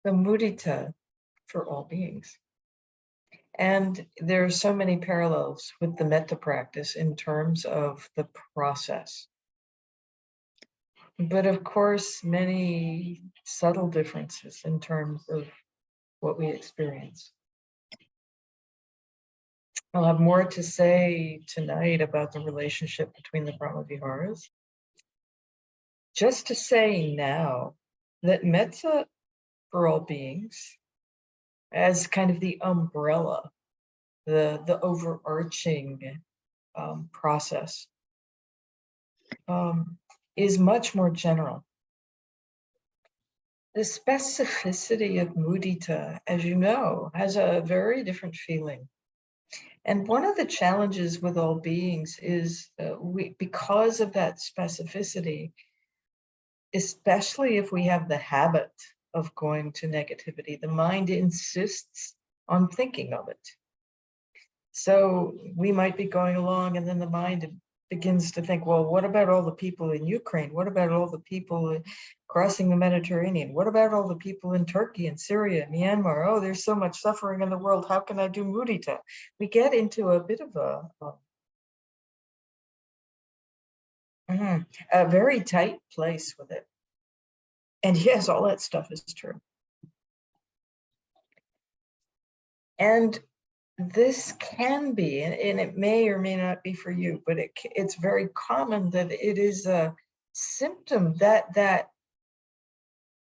the mudita for all beings. And there are so many parallels with the metta practice in terms of the process. But of course, many subtle differences in terms of what we experience. I'll have more to say tonight about the relationship between the Brahmaviharas. Just to say now that metta for all beings, as kind of the umbrella, the overarching process, is much more general. The specificity of mudita, as you know, has a very different feeling. And one of the challenges with all beings is because of that specificity, especially if we have the habit of going to negativity, the mind insists on thinking of it. So we might be going along and then the mind begins to think, well, what about all the people in Ukraine? What about all the people crossing the Mediterranean? What about all the people in Turkey and Syria, Myanmar? Oh, there's so much suffering in the world. How can I do mudita? We get into a bit of a very tight place with it. And yes, all that stuff is true. And this can be, and it may or may not be for you, but it's very common that it is a symptom that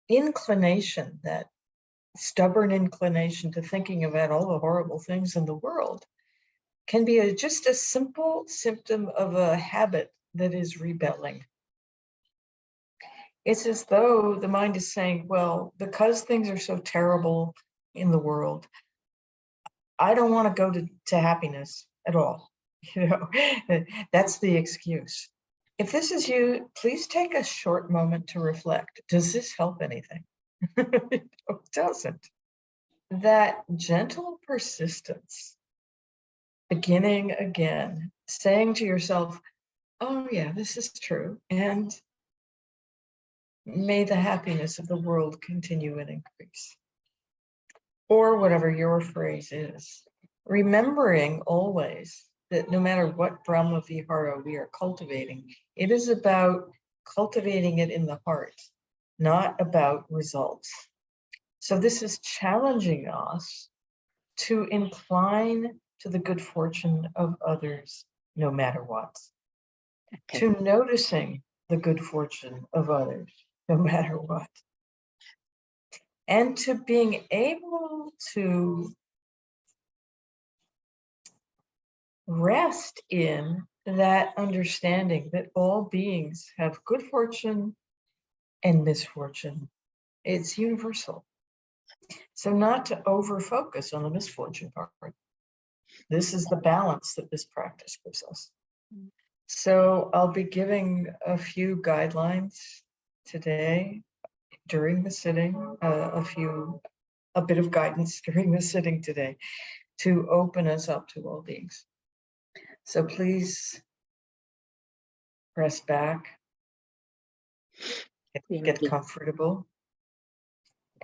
inclination, that stubborn inclination to thinking about all the horrible things in the world can be just a simple symptom of a habit that is rebelling. It's as though the mind is saying, well, because things are so terrible in the world, I don't want to go to happiness at all. You know, that's the excuse. If this is you, please take a short moment to reflect. Does this help anything? It doesn't. That gentle persistence, beginning again, saying to yourself, oh yeah, this is true. And may the happiness of the world continue and increase. Or whatever your phrase is. Remembering always that no matter what Brahma Vihara we are cultivating, it is about cultivating it in the heart, not about results. So this is challenging us to incline to the good fortune of others, no matter what. Okay. To noticing the good fortune of others, no matter what. And to being able to rest in that understanding that all beings have good fortune and misfortune. It's universal. So not to over-focus on the misfortune part. This is the balance that this practice gives us. So I'll be giving a few guidelines today during the sitting, a bit of guidance during the sitting today to open us up to all beings. So please press back, get comfortable,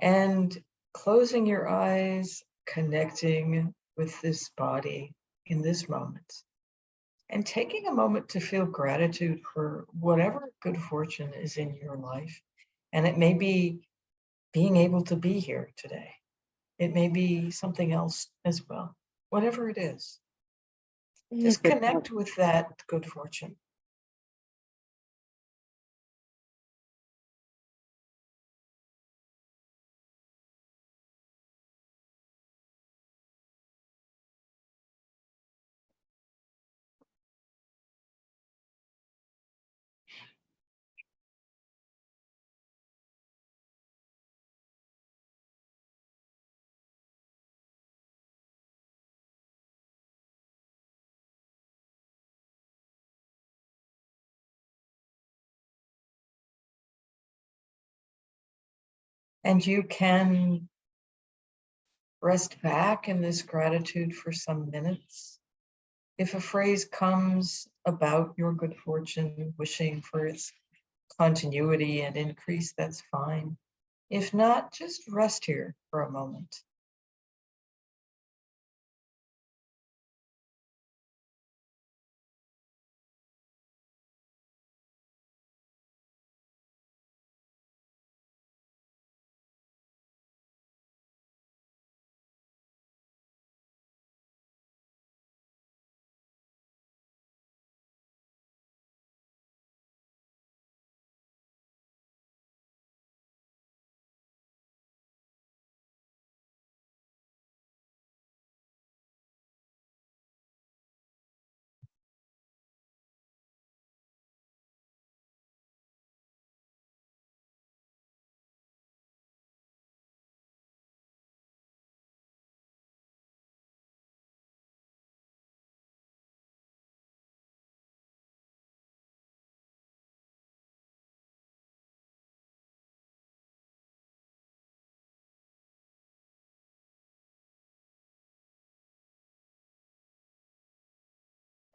and closing your eyes, connecting with this body in this moment, and taking a moment to feel gratitude for whatever good fortune is in your life. And it may be being able to be here today. It may be something else as well, whatever it is. Just connect with that good fortune. And you can rest back in this gratitude for some minutes. If a phrase comes about your good fortune, wishing for its continuity and increase, that's fine. If not, just rest here for a moment.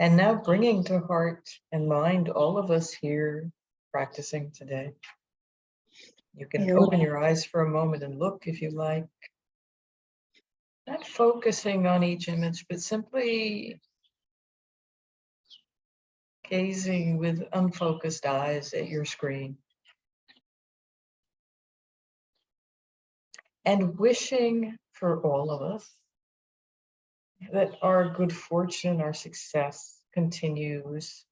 And now bringing to heart and mind all of us here practicing today. You can open your eyes for a moment and look if you like. Not focusing on each image, but simply gazing with unfocused eyes at your screen. And wishing for all of us that our good fortune, our success continues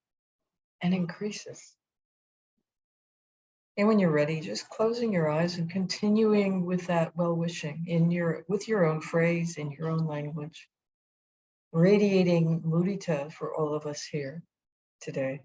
and increases. And when you're ready, just closing your eyes and continuing with that well-wishing with your own phrase, in your own language, radiating mudita for all of us here today.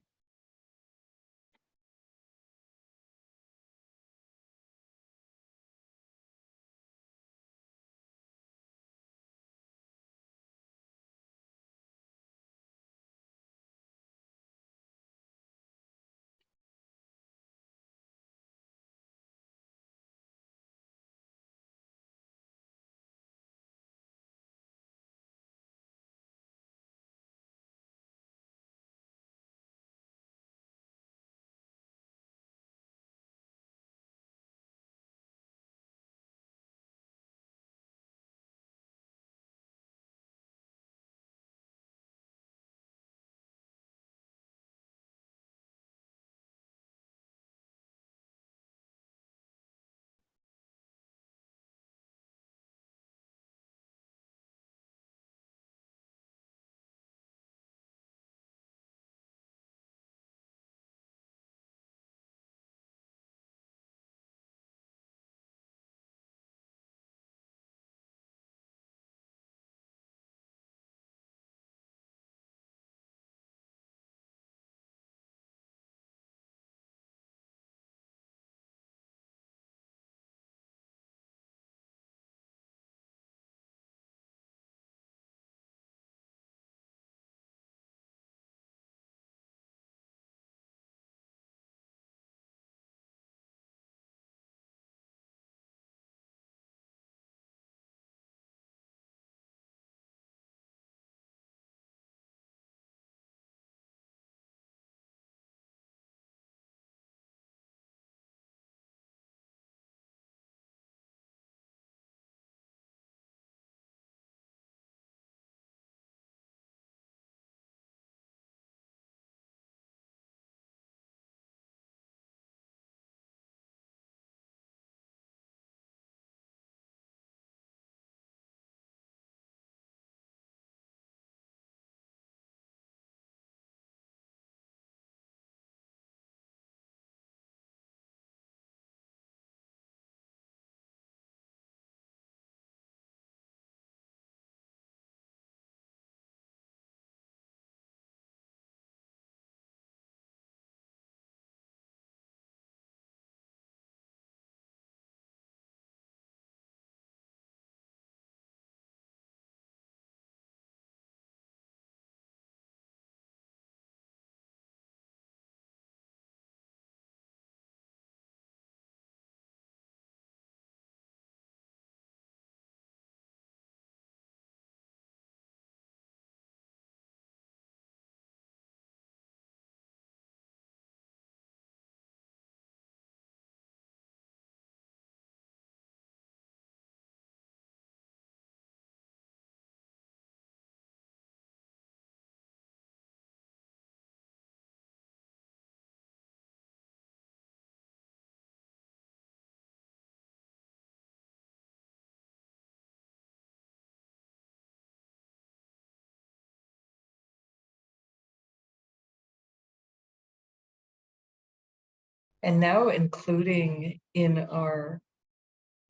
And now including in our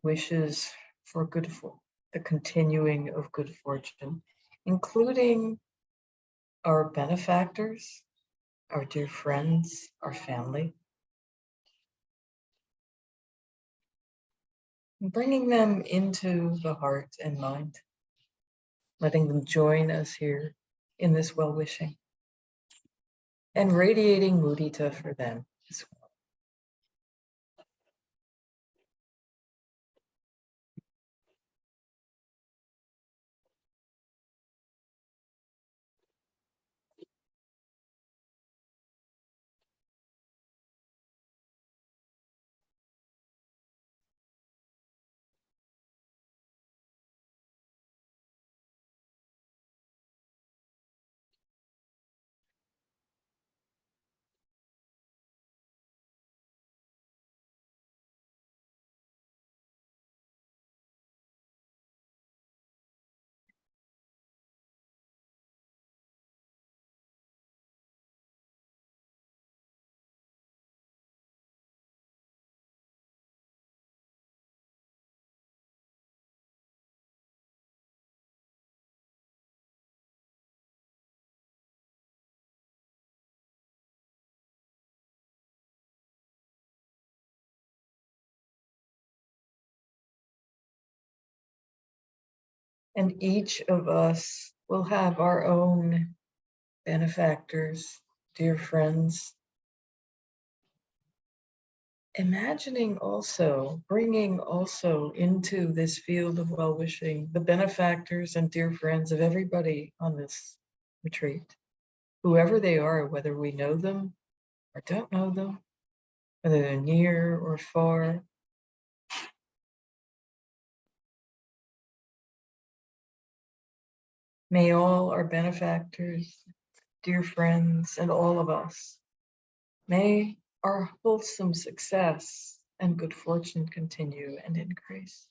wishes for the continuing of good fortune, including our benefactors, our dear friends, our family, and bringing them into the heart and mind, letting them join us here in this well-wishing, and radiating mudita for them as well. And each of us will have our own benefactors, dear friends. Imagining also, bringing also into this field of well-wishing the benefactors and dear friends of everybody on this retreat, whoever they are, whether we know them or don't know them, whether they're near or far. May all our benefactors, dear friends, and all of us, may our wholesome success and good fortune continue and increase.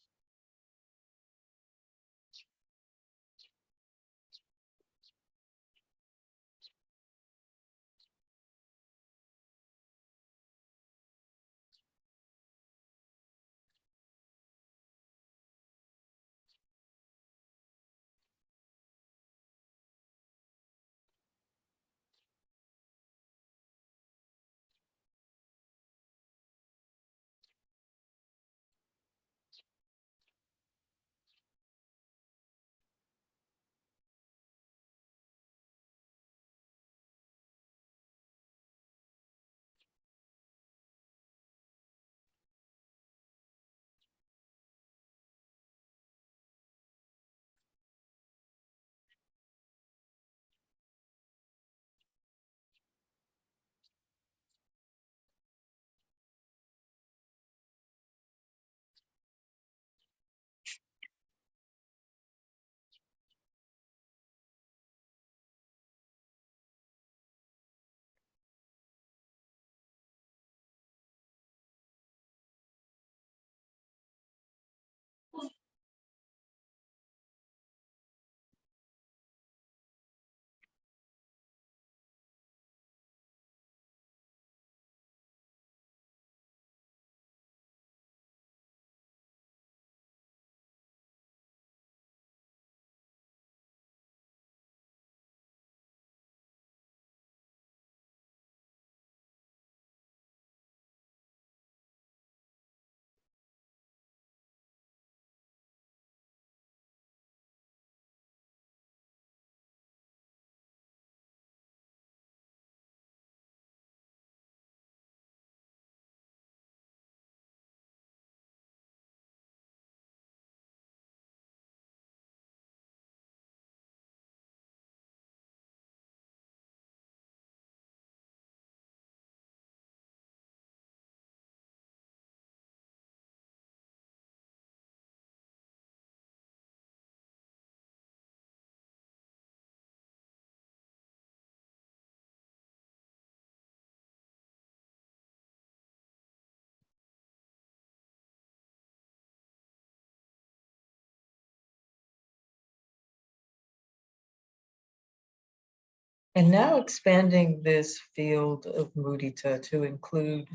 And now expanding this field of mudita to include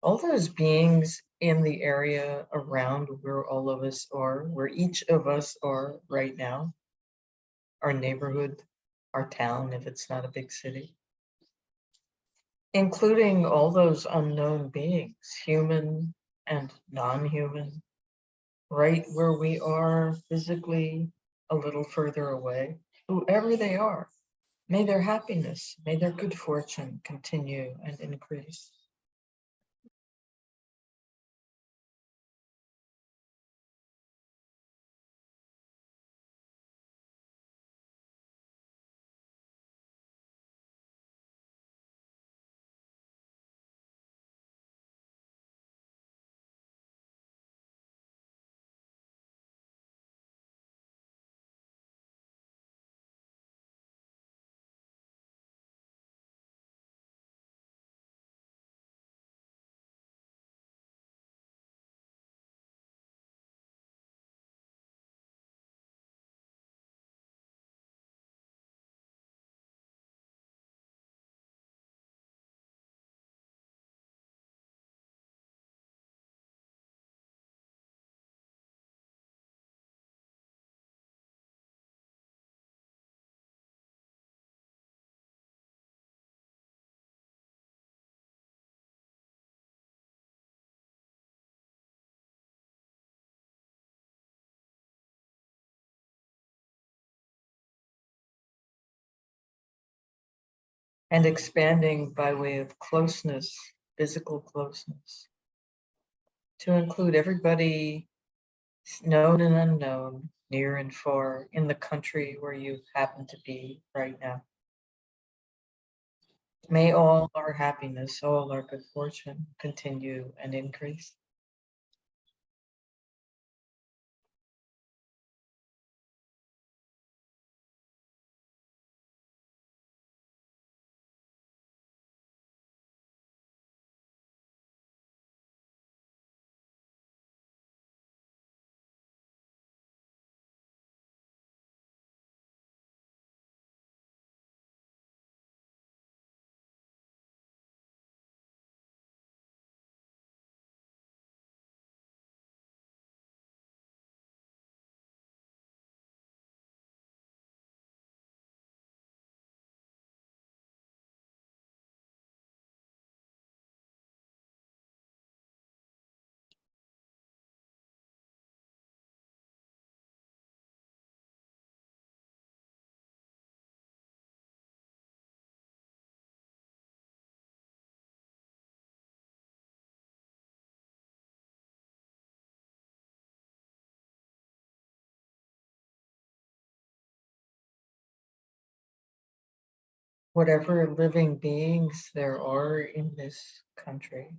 All those beings in the area around where all of us are, where each of us are right now, our neighborhood, our town, if it's not a big city, including all those unknown beings, human and non-human, right where we are physically, a little further away, whoever they are. May their happiness, may their good fortune continue and increase. And expanding by way of closeness, physical closeness, to include everybody known and unknown, near and far, in the country where you happen to be right now. May all our happiness, all our good fortune continue and increase. Whatever living beings there are in this country,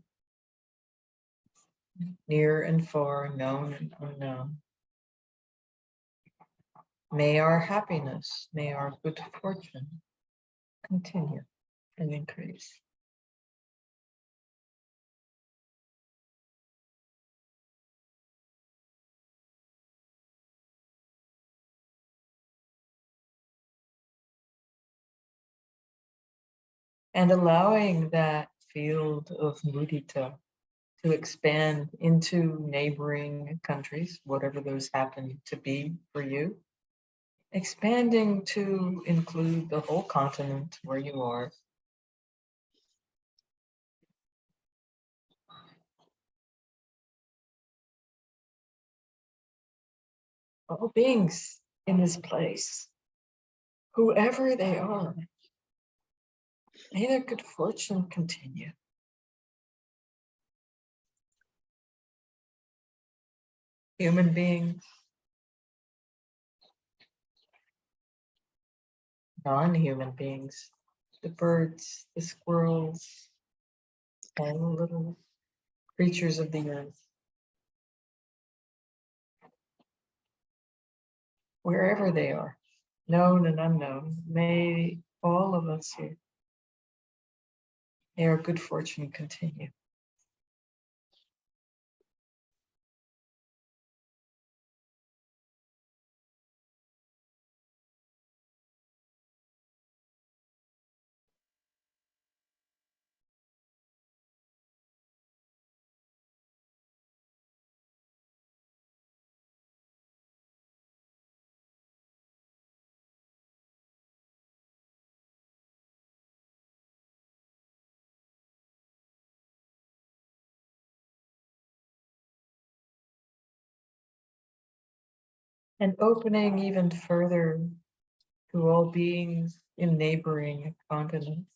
near and far, known and unknown, may our happiness, may our good fortune continue and increase. And allowing that field of mudita to expand into neighboring countries, whatever those happen to be for you, expanding to include the whole continent where you are. All beings in this place, whoever they are, may their good fortune continue. Human beings, non-human beings, the birds, the squirrels, all the little creatures of the earth, wherever they are, known and unknown, may all of us here, may our good fortune continue. and opening even further to all beings in neighboring continents.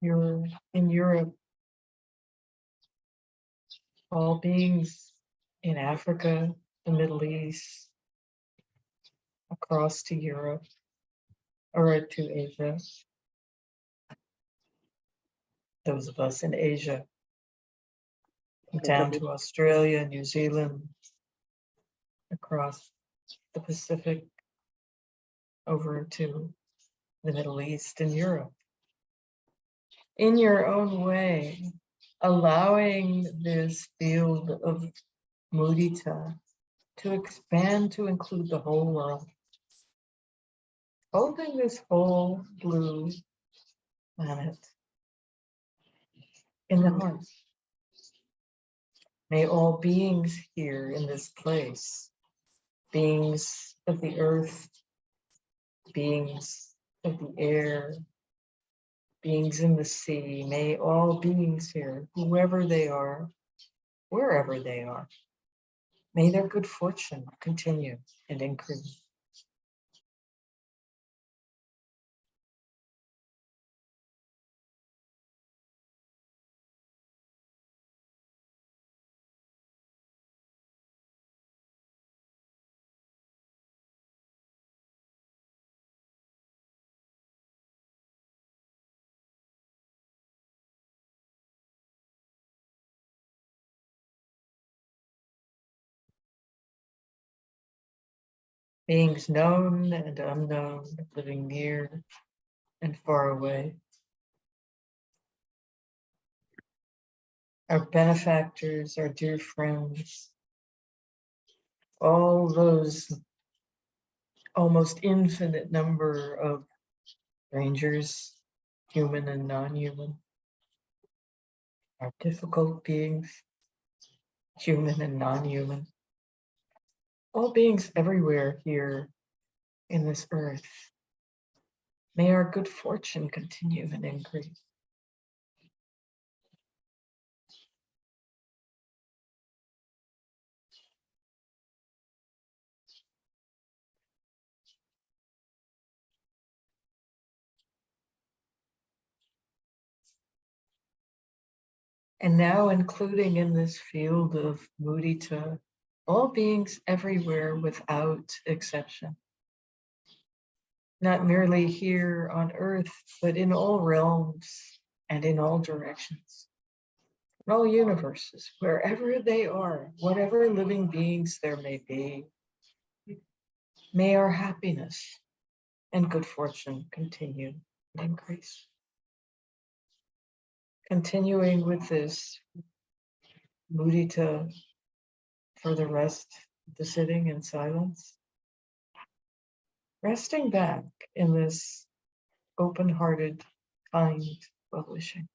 You're in Europe, all beings in Africa, the Middle East, across to Europe, or to Asia. Those of us in Asia, down to Australia, New Zealand, across the Pacific, over to the Middle East and Europe. In your own way, allowing this field of mudita to expand to include the whole world. Holding this whole blue planet in the heart. May all beings here in this place, beings of the earth, beings of the air, beings in the sea, may all beings here, whoever they are, wherever they are, may their good fortune continue and increase. Beings known and unknown, living near and far away. Our benefactors, our dear friends, all those almost infinite number of strangers, human and non-human, our difficult beings, human and non-human, all beings everywhere here in this earth. May our good fortune continue and increase. And now including in this field of mudita, all beings everywhere without exception. Not merely here on earth, but in all realms and in all directions. In all universes, wherever they are, whatever living beings there may be, may our happiness and good fortune continue and increase. Continuing with this mudita for the rest of the sitting in silence. Resting back in this open-hearted, kind well-wishing.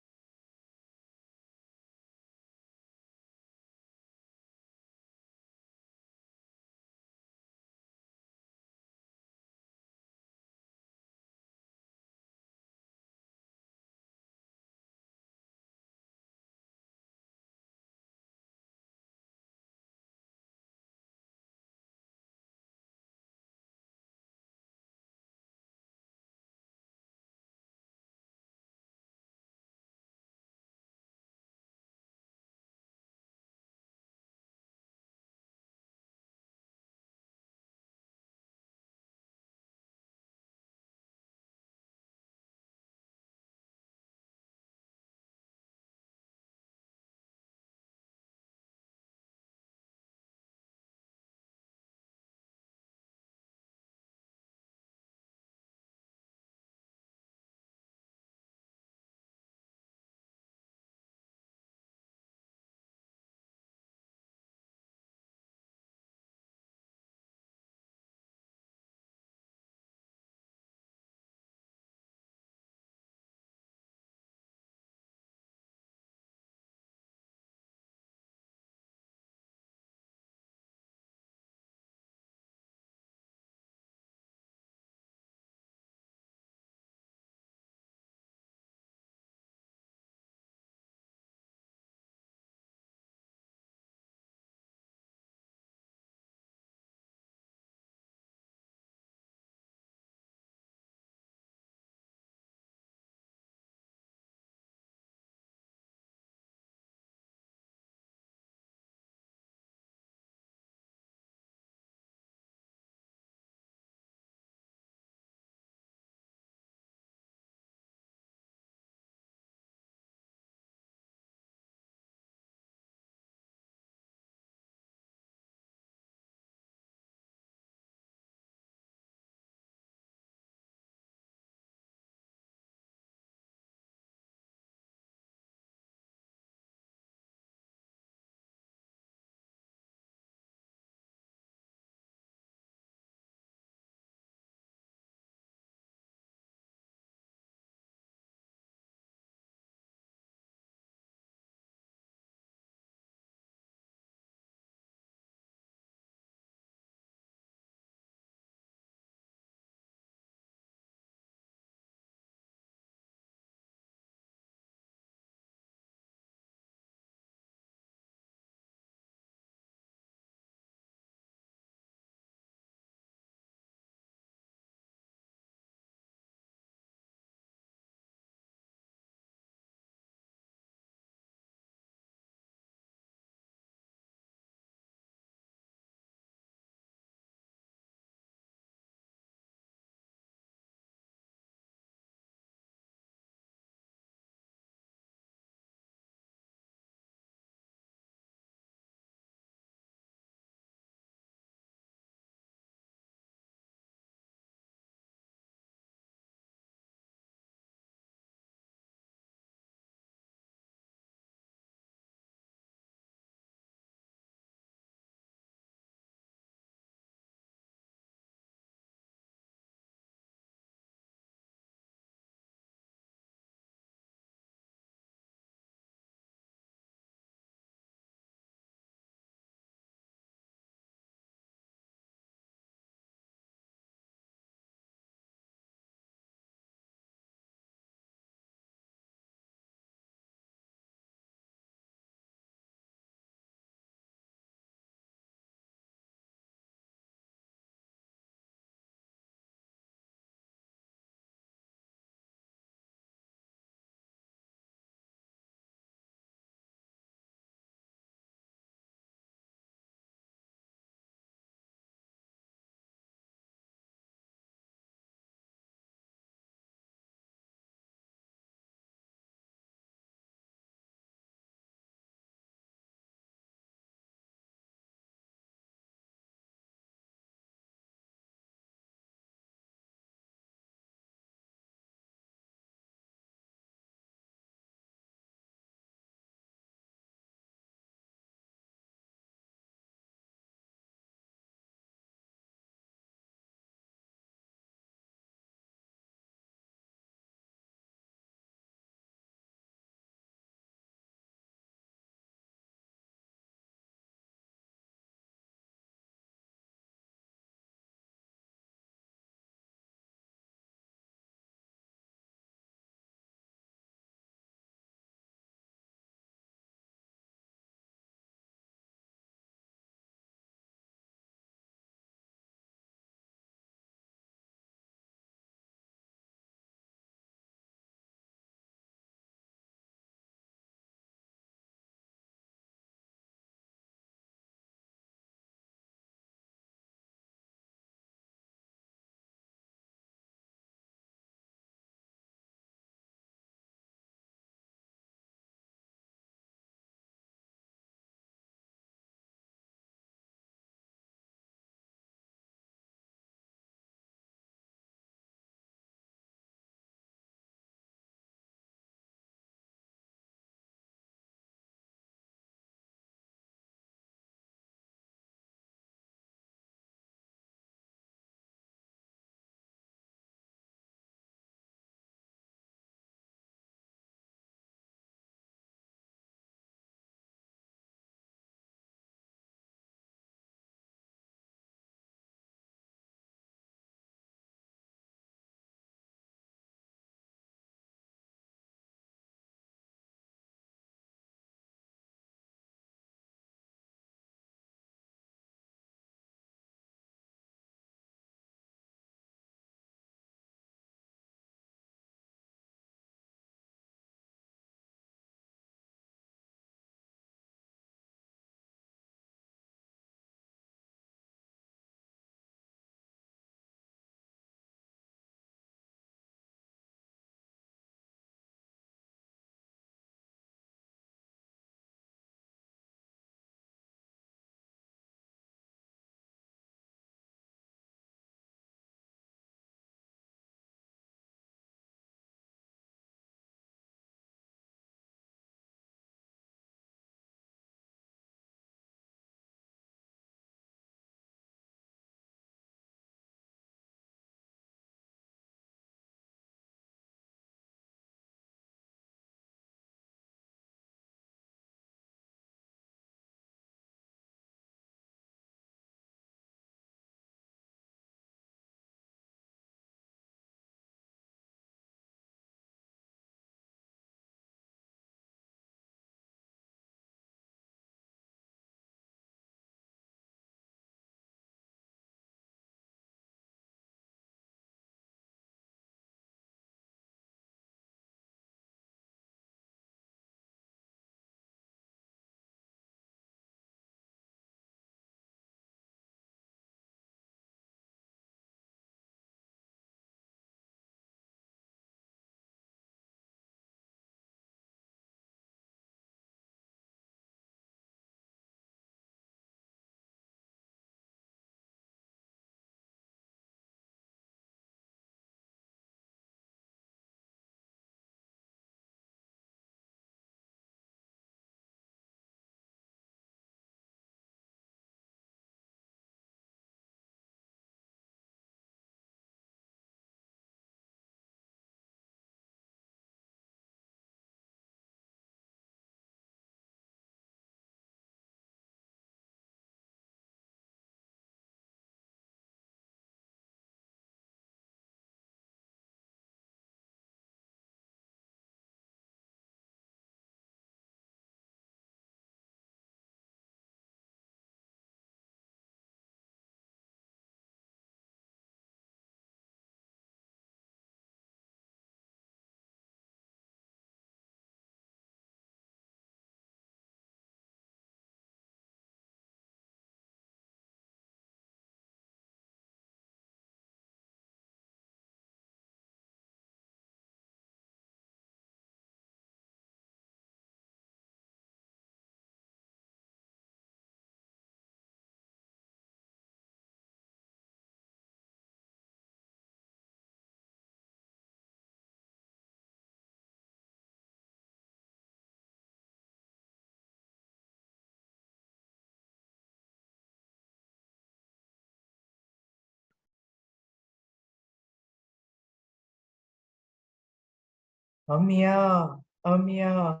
Amya, Amya,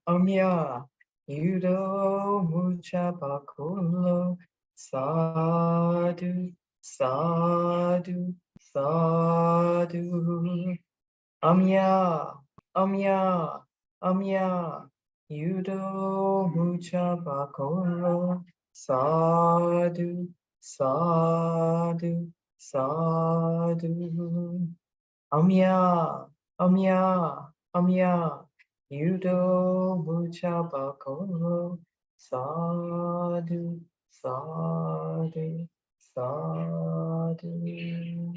Amya, Yudo Mucha Bakulo, Sadhu, Sadhu, Sadhu. Amya, Amya, Amya, Yudo Mucha Bakulo, Sadhu, Sadhu, Sadhu. Amya, Amya, Amya, Yudo Mucha Bakolo, Sadhu, Sadhu, Sadhu.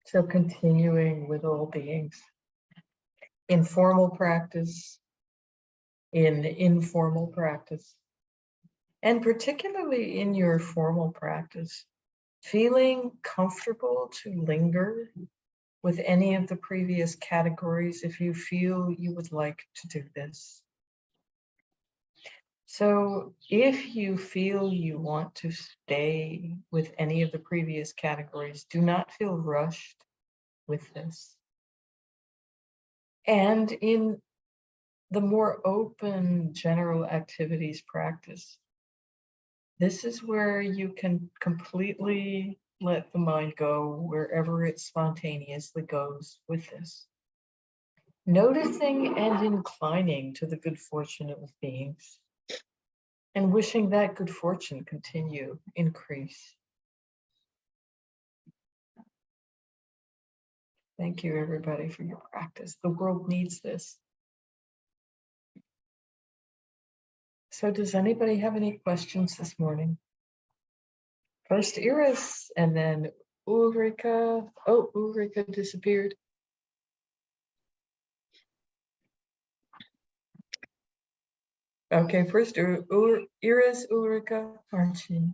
So continuing with all beings, in formal practice, in informal practice, and particularly in your formal practice, feeling comfortable to linger with any of the previous categories if you feel you would like to do this. So if you feel you want to stay with any of the previous categories, do not feel rushed with this. And in the more open general activities practice, this is where you can completely let the mind go wherever it spontaneously goes with this. Noticing and inclining to the good fortune of beings and wishing that good fortune continue, increase. Thank you, everybody, for your practice. The world needs this. So does anybody have any questions this morning? First Iris, and then Ulrika. Oh, Ulrika disappeared. Okay, first Iris, Ulrika, Archie.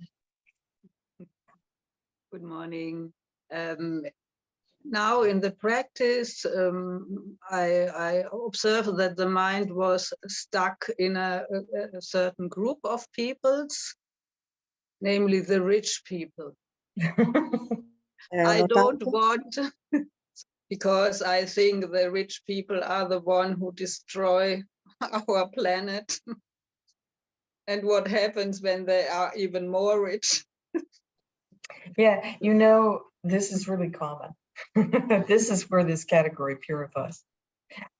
Good morning. Now in the practice, I observed that the mind was stuck in a certain group of peoples, namely the rich people. I don't want, because I think the rich people are the one who destroy our planet. And what happens when they are even more rich? Yeah, you know, this is really common. This is where this category purifies.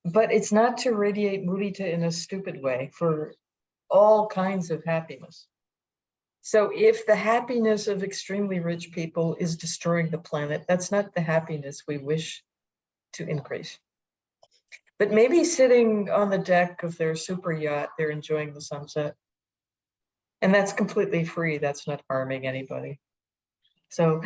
But it's not to radiate mudita in a stupid way for all kinds of happiness. So if the happiness of extremely rich people is destroying the planet, that's not the happiness we wish to increase. But maybe sitting on the deck of their super yacht, they're enjoying the sunset. And that's completely free. That's not harming anybody. So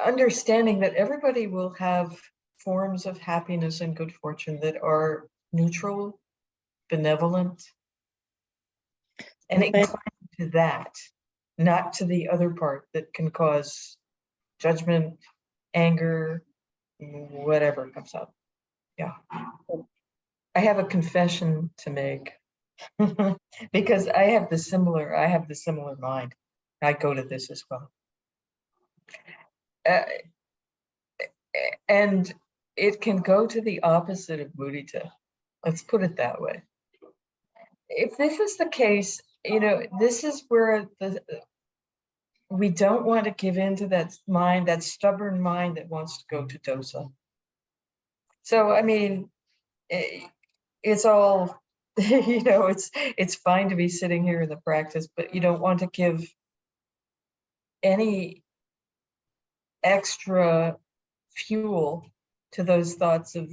understanding that everybody will have forms of happiness and good fortune that are neutral, benevolent, and inclined to that, not to the other part that can cause judgment, anger, whatever comes up. Yeah. I have a confession to make because I have the similar mind. I go to this as well. And it can go to the opposite of mudita. Let's put it that way. If this is the case, you know, this is where we don't want to give in to that mind, that stubborn mind that wants to go to dosa. So, I mean, it's all, you know, it's fine to be sitting here in the practice, but you don't want to give any extra fuel to those thoughts of,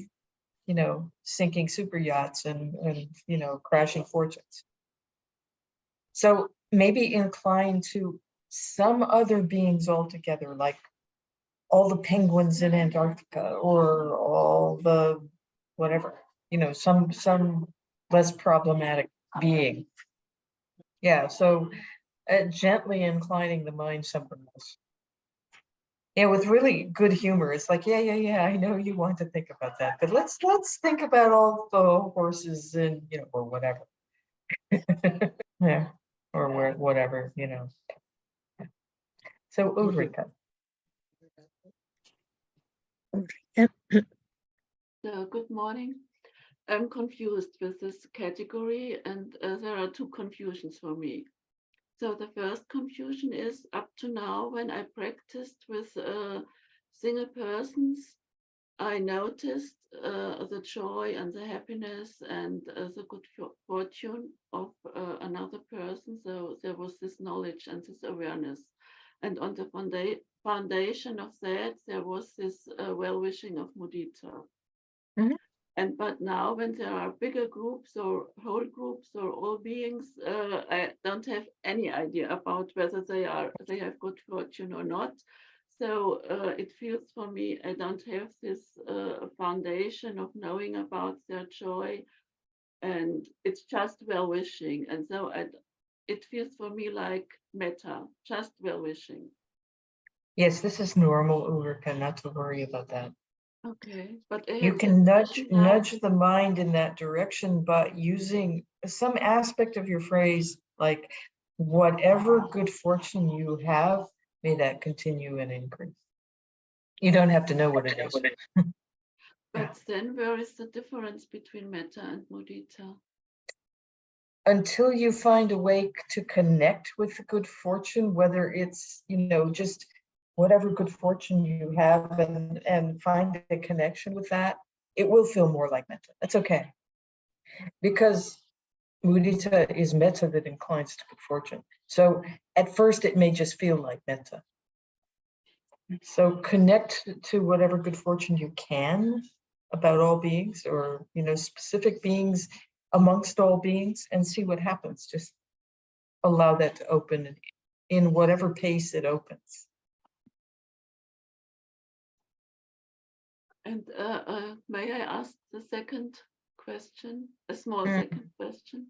you know, sinking super yachts and you know, crashing fortunes. So maybe incline to some other beings altogether, like all the penguins in Antarctica or all the whatever, you know, some less problematic being. Yeah, so gently inclining the mind somewhere else. Yeah, with really good humor. It's like, yeah, I know you want to think about that, but let's think about all the horses and, or whatever. Yeah, or whatever, So Ulrika. So, good morning. I'm confused with this category, and there are two confusions for me. So the first confusion is up to now, when I practiced with single persons, I noticed the joy and the happiness and the good fortune of another person. So there was this knowledge and this awareness. And on the foundation of that, there was this well-wishing of Mudita. Mhm. But now, when there are bigger groups or whole groups or all beings, I don't have any idea about whether they have good fortune or not. So it feels for me I don't have this foundation of knowing about their joy, and it's just well wishing. And so it feels for me like metta, just well wishing. Yes, this is normal, Ulrika, not to worry about that. Okay, but I You had can this question now. nudge the mind in that direction by using some aspect of your phrase, like whatever good fortune you have, may that continue and increase. You don't have to know what it is. But then where is the difference between metta and mudita? Until you find a way to connect with the good fortune, whether it's, just whatever good fortune you have, and find a connection with that, it will feel more like metta. That's okay. Because mudita is metta that inclines to good fortune. So at first it may just feel like metta. So connect to whatever good fortune you can about all beings, or specific beings amongst all beings, and see what happens. Just allow that to open in whatever pace it opens. And may I ask the second question, a small second question?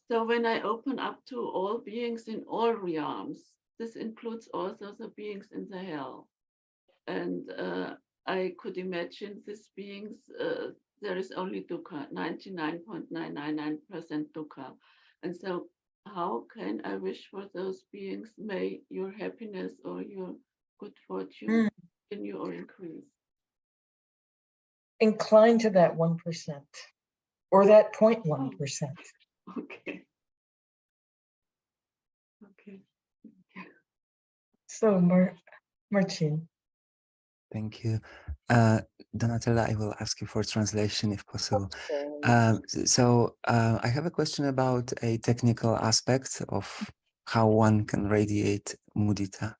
So when I open up to all beings in all realms, this includes also the beings in the hell. And I could imagine these beings, there is only dukkha, 99.999% dukkha. And so how can I wish for those beings, may your happiness or your good fortune continue or increase? Incline to that 1%, or that 0.1%. Okay. Okay. So Marcin. Thank you. Donatella, I will ask you for translation if possible. So I have a question about a technical aspect of how one can radiate mudita.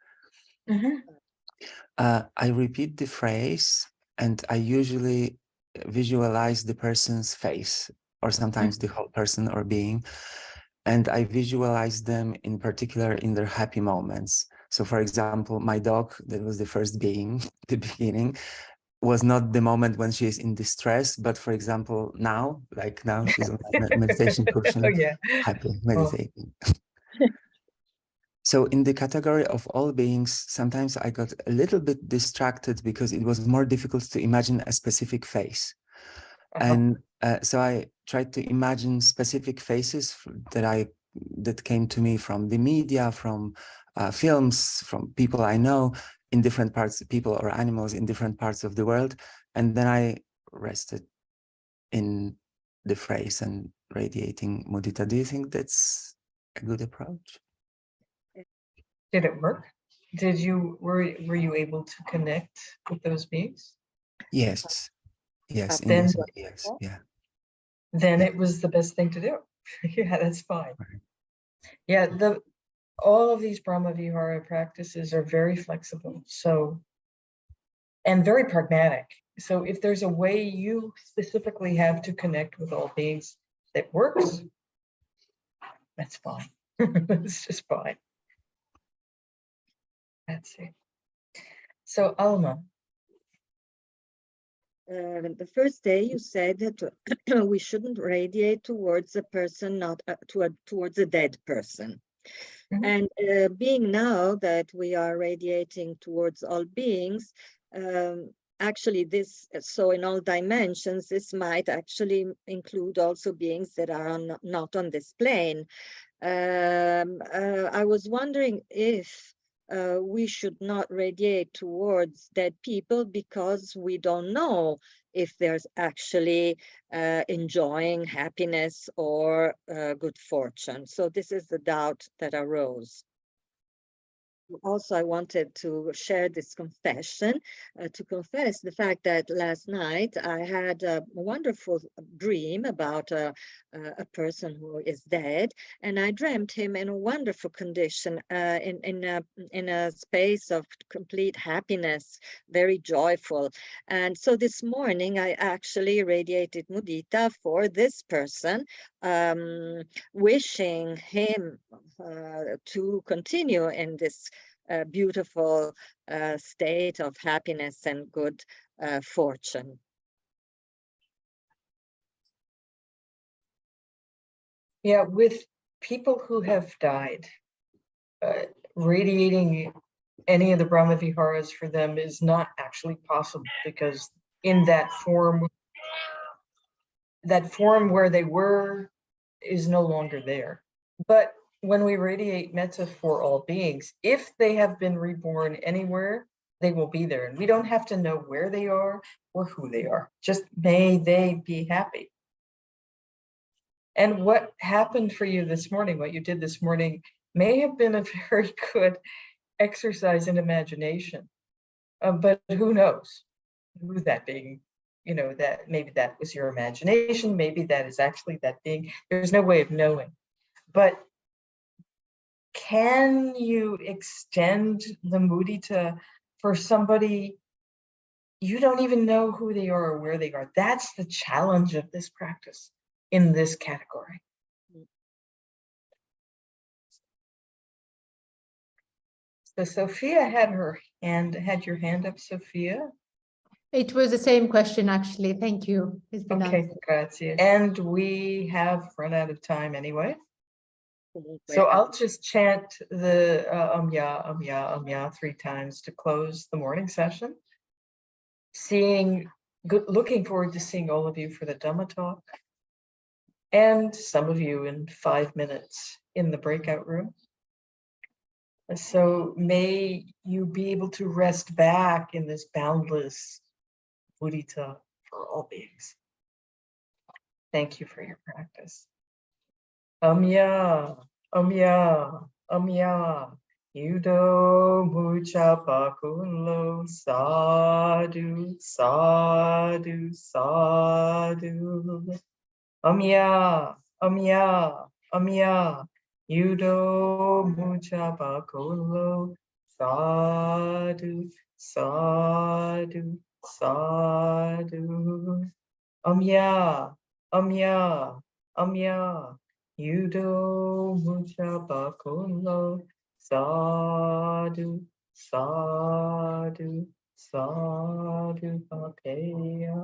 I repeat the phrase and I usually visualize the person's face, or sometimes the whole person or being, and I visualize them in particular in their happy moments. So for example, my dog, that was the first being, the beginning, was not the moment when she is in distress, but for example, now she's on my meditation cushion, happy, meditating. So in the category of all beings, sometimes I got a little bit distracted because it was more difficult to imagine a specific face. And so I tried to imagine specific faces that came to me from the media, from films, from people I know in different parts, people or animals in different parts of the world. And then I rested in the phrase and radiating mudita. Do you think that's a good approach? Did it work? Were you able to connect with those beings? Yes. Yes. Then, yes. Yeah. Then it was the best thing to do. Yeah, that's fine. Right. Yeah, all of these Brahma Vihara practices are very flexible, and very pragmatic. So if there's a way you specifically have to connect with all beings that works, that's fine. It's just fine. That's it. So Alma. The first day you said that we shouldn't radiate towards a person, not towards a dead person. And being now that we are radiating towards all beings, actually this, so in all dimensions, this might actually include also beings that are not on this plane. I was wondering if we should not radiate towards dead people because we don't know if there's actually enjoying happiness or good fortune. So this is the doubt that arose. Also, I wanted to share this confession, to confess the fact that last night I had a wonderful dream about a person who is dead, and I dreamt him in a wonderful condition, in a space of complete happiness, very joyful. And so this morning I actually radiated mudita for this person, wishing him to continue in this beautiful state of happiness and good fortune. Yeah, with people who have died, radiating any of the Brahma Viharas for them is not actually possible, because in that form where they were is no longer there. But when we radiate metta for all beings, if they have been reborn anywhere, they will be there. And we don't have to know where they are or who they are. Just may they be happy. And what happened for you this morning, what you did this morning, may have been a very good exercise in imagination. But who knows who that being, that maybe that was your imagination, maybe that is actually that being. There's no way of knowing. But can you extend the mudita for somebody you don't even know who they are or where they are? That's the challenge of this practice in this category. So Sophia had your hand up, Sophia. It was the same question, actually. Thank you. It's been Okay, answered. grazie. And we have run out of time anyway. So I'll just chant the ya 3 times to close the morning session. Looking forward to seeing all of you for the Dhamma talk, and some of you in 5 minutes in the breakout room. So may you be able to rest back in this boundless mudita for all beings. Thank you for your practice. Amya, amya, amya. Yudo mucha pakulo, sadhu, sadhu, sadhu. Amya, amya, amya. Yudo mucha pakulo, sadhu, sadhu, sadhu. Amya, amya, amya. Yudo mucha pakulo, sadhu, sadhu, sadhu, papeya.